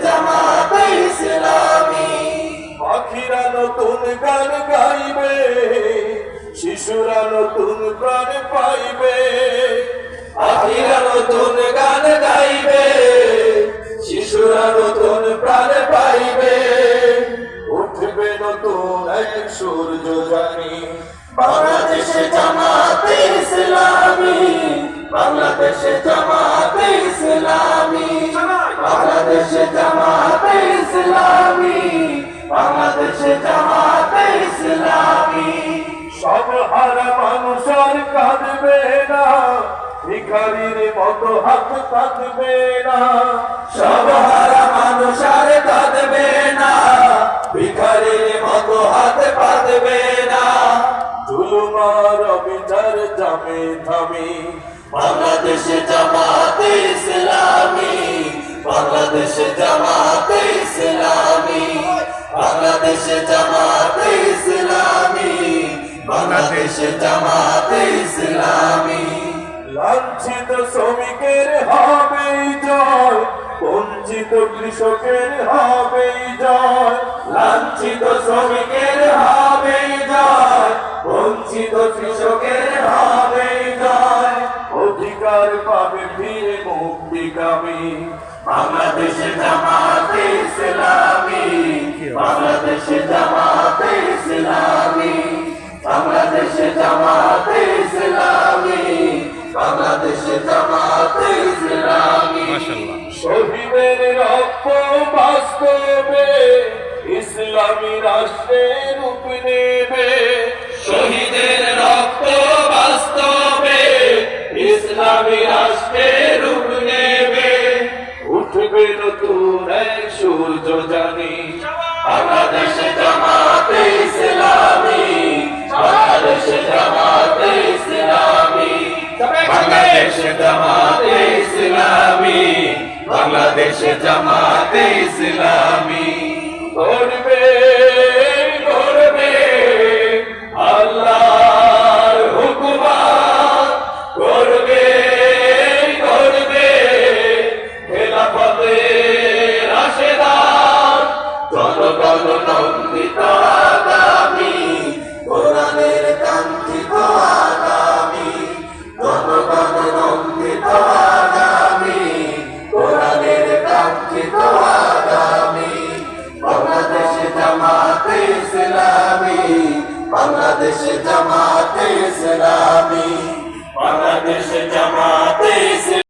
জামাতে ইসলামী। পাখিরা নতুন গান গাইবে, শিশুরা নতুন প্রাণ পাইবে। পাখিরা নতুন গান গাইবে, শিশুরা নতুন প্রাণ পাইবে। উঠবে নতুন এক সূর্য জানি, বাংলাদেশে জামাতে ইসলামী, বাংলাদেশে জামাতে ইসলামী, বাংলাদেশে জামাতে ইসলামী, বাংলাদেশে জামাতে ইসলামী। সব হারা মানুষ আর কাঁদবে না, ভিখারির মতো হাত কাঁদবে না। সব হারা মানুষ আর কাঁদবে না, ভিখারির মতো হাত পাতবে না। জুলুমার অবিচার জামে থামি, বাংলাদেশে জামাতে ইসলামী, বাংলাদেশে জামাতে ইসলামী, বাংলাদেশে জামাতে ইসলামী, বাংলাদেশে জামাতে ইসলামী। লাঞ্ছিত শ্রমিকের হবে জয়, বঞ্চিত কৃষকের হবে জয়। লাঞ্ছিত শ্রমিকের হবে জয়, বঞ্চিত কৃষকের হবে জয়। অধিকার পাবে ফিরে মুক্তিকামী, বাংলাদেশে জামাতে ইসলামী, বাংলাদেশে জামাতে ইসলামী, বাংলাদেশে জামাতে ইসলামী, বাংলাদেশে জামাতে ইসলামী। শহীদের রক্ত বাস্তবে ইসলামী রাষ্ট্রের রূপ নেবে। শহীদের রক্ত বাস্তবে ইসলামী রাষ্ট্রের রূপ নেবে। উঠবে নতুন এক সূর্য জানি, বাংলাদেশে জামাতে ইসলামী, বাংলাদেশে জামাতে ইসলামী, বাংলাদেশে জামাতে ইসলামী, বাংলাদেশে জামাতে ইসলামী। করবে করবে আল্লাহর হুকুমাত, করবে করবে খেলাফতের রাশেদার। জনগণ নন্দিত আগামী, কোরআনের কাঙ্ক্ষিত আগামী, জনগণ নন্দিত আগামী, কোরআনের কাঙ্ক্ষিত আগামী। বাংলাদেশে জামাতে ইসলামী, বাংলাদেশে জামাতে ইসলামী, বাংলাদেশে জামাতে ইসলামী।